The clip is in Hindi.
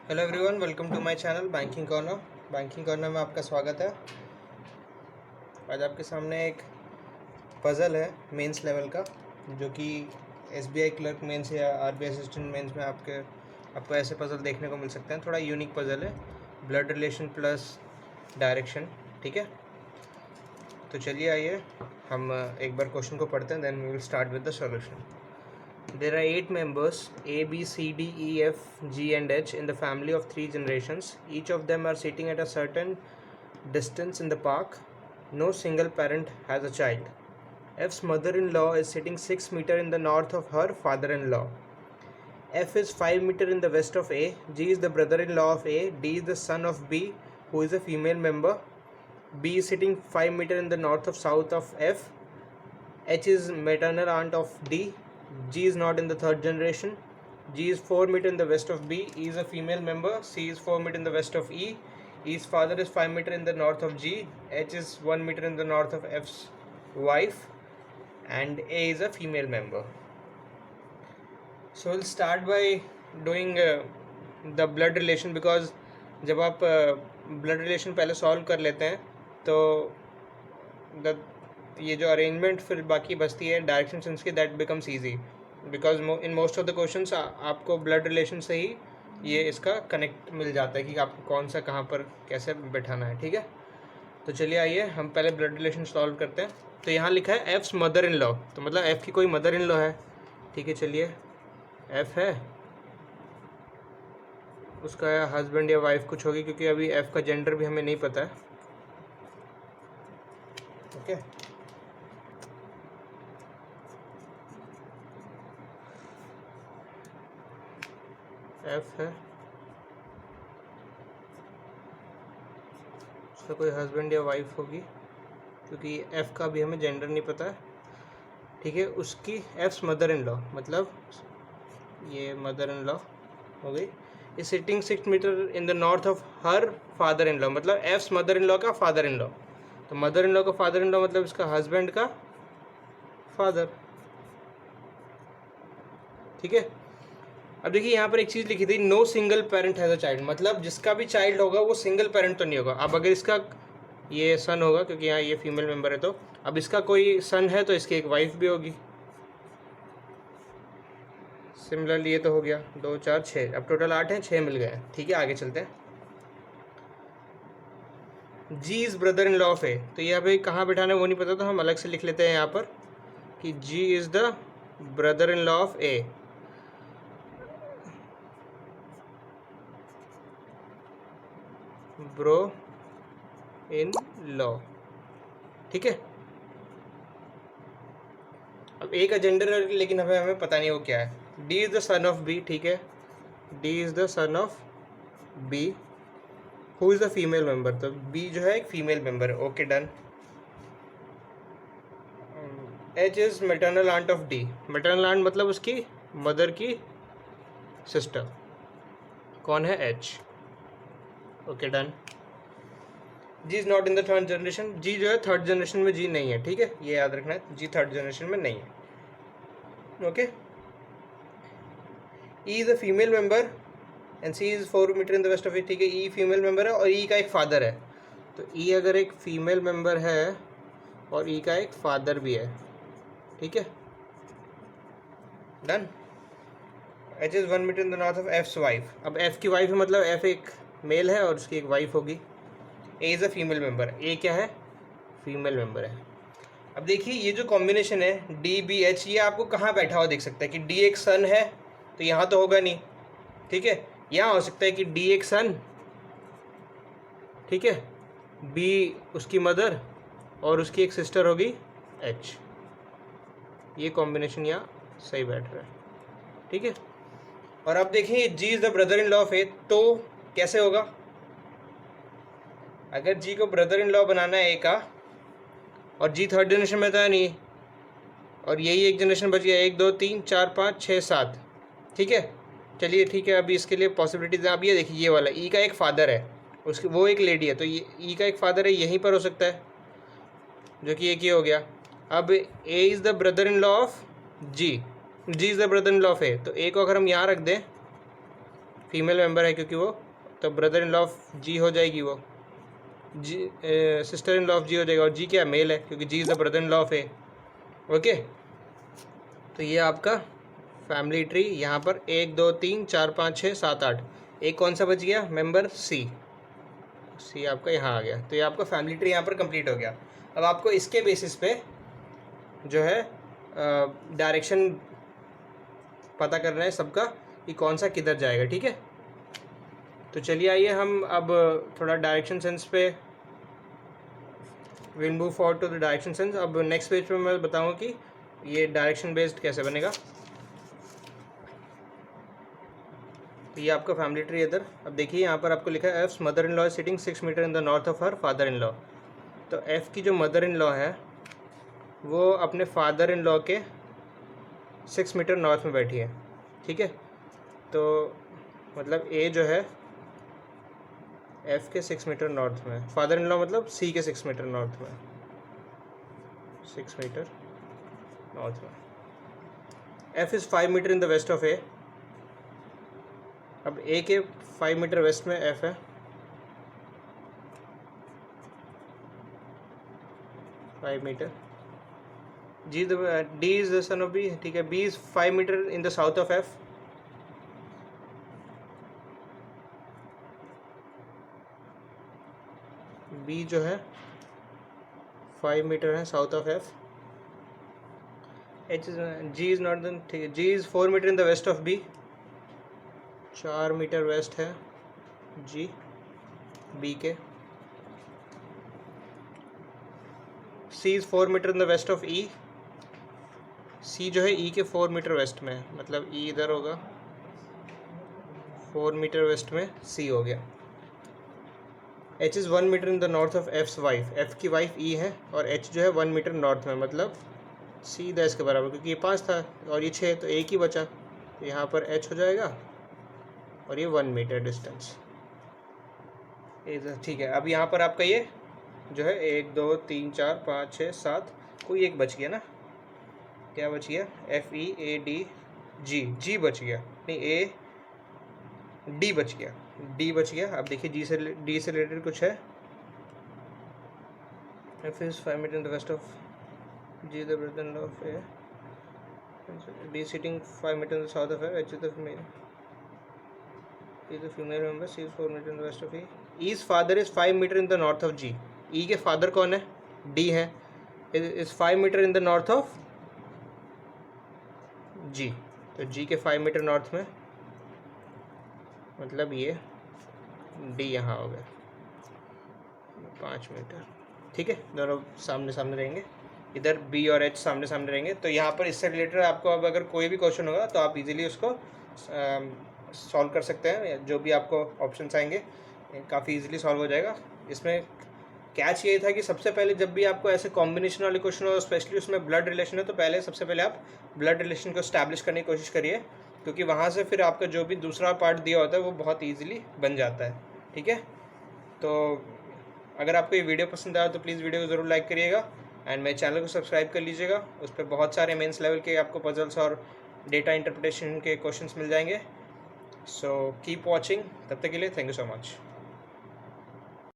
Hello everyone, welcome to my channel banking corner. Banking corner में आपका स्वागत है। आज आपके सामने एक पज़ल है मेंस लेवल का, जो कि एसबीआई क्लर्क मेंस या आरबीआई असिस्टेंट मेंस में आपको ऐसे पज़ल देखने को मिल सकते हैं। थोड़ा यूनिक पज़ल है, ब्लड रिलेशन प्लस डायरेक्शन। ठीक है, तो चलिए आइए हम एक बार क्वेश्चन को पढ़ते हैं, then we will start with the solution. There are 8 members A, B, C, D, E, F, G and H in the family of 3 generations. Each of them are sitting at a certain distance in the park. No single parent has a child. F's mother-in-law is sitting 6 meters in the north of her father-in-law. F is 5 meters in the west of A. G is the brother-in-law of A. D is the son of B, who is a female member. B is sitting 5 meters in the north of south of F. H is maternal aunt of D. G is not in the third generation. G is 4 meters in the west of B. E is a female member. C is 4 meters in the west of E. E's father is 5 meters in the north of G. H is 1 meter in the north of F's wife. And A is a female member. So we'll start by doing the blood relation, because जब आप blood relation पहले solve कर लेते हैं तो ये जो अरेंजमेंट फिर बाकी बचती है डायरेक्शन सेंस की, that becomes easy, because in most of the questions आपको ब्लड रिलेशन से ही ये इसका कनेक्ट मिल जाता है कि आपको कौन सा कहाँ पर कैसे बैठाना है। ठीक है, तो चलिए आइए हम पहले ब्लड रिलेशन सॉल्व करते हैं। तो यहाँ लिखा है एफ्स मदर इन लॉ, तो मतलब एफ़ की कोई मदर इन लॉ है। ठीक है, चलिए एफ़ है, उसका हस्बैंड या वाइफ कुछ होगी, क्योंकि अभी एफ़ का जेंडर भी हमें नहीं पता है। ओके, एफ है, उसका कोई हस्बैंड या वाइफ होगी, क्योंकि एफ़ का भी हमें जेंडर नहीं पता है। ठीक है, उसकी एफ्स मदर इन लॉ, मतलब ये मदर इन लॉ हो गई, is sitting 6 metre in the north of her father in law, मतलब एफ्स मदर इन लॉ का फादर इन लॉ। तो मदर इन लॉ का फादर इन लॉ मतलब इसका हस्बैंड का फादर। ठीक है, अब देखिए यहाँ पर एक चीज़ लिखी थी, no single parent has a child, मतलब जिसका भी चाइल्ड होगा वो सिंगल पेरेंट तो नहीं होगा। अब अगर इसका ये सन होगा, क्योंकि यहाँ ये फीमेल मेंबर है, तो अब इसका कोई सन है तो इसकी एक वाइफ भी होगी। सिमिलरली ये तो हो गया 2 4 6, अब टोटल 8 हैं, 6 मिल गए। ठीक है, आगे चलते हैं। G is brother in law of A, तो ये अभी कहाँ बैठाना है वो नहीं पता, तो हम अलग से लिख लेते हैं यहाँ पर कि G is the brother in law of A. Bro in law. ठीक है, अब ए का जेंडर है, लेकिन हमें पता नहीं वो क्या है। D is the son of B. ठीक है, D is the son of B, who is the female member, तो बी जो है एक फीमेल मेंबर है। Okay, done. H is maternal aunt of D, maternal aunt मतलब उसकी मदर की सिस्टर, कौन है, H. Okay, done. G is not in the third generation, G जो है थर्ड जनरेशन में जी नहीं है। ठीक है, ये याद रखना है, जी थर्ड जनरेशन में नहीं है। Okay, E is a female member and C is 4 meter in the west of E. ठीक है, ई फीमेल मेंबर है और ई का एक फादर है, तो ई अगर एक फीमेल मेंबर है और ई का एक फादर भी है। ठीक है, done. H is 1 metre in the north of F's wife, अब एफ की वाइफ है, मतलब एफ एक मेल है और उसकी एक वाइफ होगी। A is a female member, A क्या है, फीमेल मेंबर है। अब देखिए ये जो कॉम्बिनेशन है डी बी एच, ये आपको कहाँ बैठा हुआ देख सकता है कि डी एक सन है, तो यहाँ तो होगा नहीं। ठीक है, यहाँ हो सकता है कि डी एक सन, ठीक है, बी उसकी मदर और उसकी एक सिस्टर होगी एच। ये कॉम्बिनेशन यहाँ सही बैठ रहा है। ठीक है, और अब देखिए G is the brother in law of A, तो कैसे होगा, अगर जी को ब्रदर इन लॉ बनाना है ए का, और जी थर्ड जनरेशन में था नहीं, और यही एक जनरेशन बच गया, 1 2 3 4 5 6 7। ठीक है, चलिए ठीक है, अभी इसके लिए पॉसिबिलिटीज, अब ये देखिए ये वाला ई का एक फादर है, उसकी वो एक लेडी है, तो ये ई का एक फादर है, यहीं पर हो सकता है, जो कि एक ही हो गया। अब A is the brother in law of G, G is the brother in law of A, तो ए को अगर हम यहाँ रख दें फीमेल मेंबर है क्योंकि वो, तो brother in law of G हो जाएगी वो, G sister in law of G हो जाएगा, और जी क्या मेल है क्योंकि G is the brother in law of A. Okay, तो ये आपका फैमिली ट्री यहाँ पर 1 2 3 4 5 6 7 8, एक कौन सा बच गया मेंबर सी आपका यहाँ आ गया। तो ये आपका फैमिली ट्री यहाँ पर कंप्लीट हो गया। अब आपको इसके बेसिस पे जो है डायरेक्शन पता करना है सबका कि कौन सा किधर जाएगा। ठीक है, तो चलिए आइए हम अब थोड़ा डायरेक्शन सेंस पे will move forward to the direction sense. अब नेक्स्ट पेज पे मैं बताऊंगा कि ये डायरेक्शन बेस्ड कैसे बनेगा। तो ये आपका फैमिली ट्री इधर। अब देखिए यहाँ पर आपको लिखा है F's mother in law sitting 6 metre in the north of her father in law. तो एफ़ की जो मदर इन लॉ है वो अपने फादर इन लॉ के 6 मीटर नॉर्थ में बैठी है। ठीक है, तो मतलब ए जो है एफ़ के 6 मीटर नॉर्थ में, फादर इन लॉ मतलब सी के 6 मीटर नॉर्थ में, 6 मीटर नॉर्थ में। F is 5 metre in the west of A. अब ए के 5 मीटर वेस्ट में एफ है, meter. G D is the son of B. ठीक है, B is 5 metre in the south of F. B जो है 5 मीटर है south of F. H is ji is not the, ठीक है, G is 4 meter in the west of B, 4 meter west है जी बी के। C is 4 meter in the west of E. C जो है ई के 4 मीटर वेस्ट में है, मतलब ई इधर होगा, 4 मीटर वेस्ट में सी हो गया। H is 1 metre in the north of F's wife. F की वाइफ ई है और एच जो है 1 मीटर नॉर्थ में, मतलब सी 10 के बराबर, क्योंकि ये 5 था और ये 6 तो एक ही बचा, तो यहाँ पर एच हो जाएगा और ये 1 मीटर डिस्टेंस। ठीक है, अब यहाँ पर आपका ये जो है 1 2 3 4 5 6 7, कोई एक बच गया ना, क्या बच गया, F E A D G, जी बच गया, नहीं ए डी बच गया, डी बच गया। अब देखिए जी से डी से रिलेटेड कुछ है। F is 5 metre in the west of G the brother of A, D sitting 5 metre in the south of A, H is the female, is a female member, she is 4 meter in the west of E. E's father is 5 meter in the north of G. E के फादर कौन है, D है, is 5 metre in the north of G। तो G के 5 मीटर नॉर्थ में, मतलब ये D यहाँ हो गया 5 मीटर। ठीक है, दोनों सामने सामने रहेंगे, इधर B और H सामने सामने रहेंगे। तो यहाँ पर इससे रिलेटेड आपको अब अगर कोई भी क्वेश्चन होगा तो आप इजीली उसको सॉल्व कर सकते हैं। जो भी आपको ऑप्शंस आएंगे काफ़ी इजीली सॉल्व हो जाएगा। इसमें कैच ये था कि सबसे पहले जब भी आपको ऐसे कॉम्बिनेशन वाले क्वेश्चन हो, स्पेशली उसमें ब्लड रिलेशन है, तो पहले सबसे पहले आप ब्लड रिलेशन को स्टैब्लिश करने की कोशिश करिए, क्योंकि वहाँ से फिर आपका जो भी दूसरा पार्ट दिया होता है वो बहुत ईजिली बन जाता है। ठीक है, तो अगर आपको ये वीडियो पसंद आया तो प्लीज़ वीडियो को ज़रूर लाइक करिएगा एंड मेरे चैनल को सब्सक्राइब कर लीजिएगा। उस पर बहुत सारे मेंस लेवल के आपको पजल्स और डेटा इंटरप्रिटेशन के क्वेश्चंस मिल जाएंगे। सो कीप वॉचिंग, तब तक के लिए थैंक यू सो मच।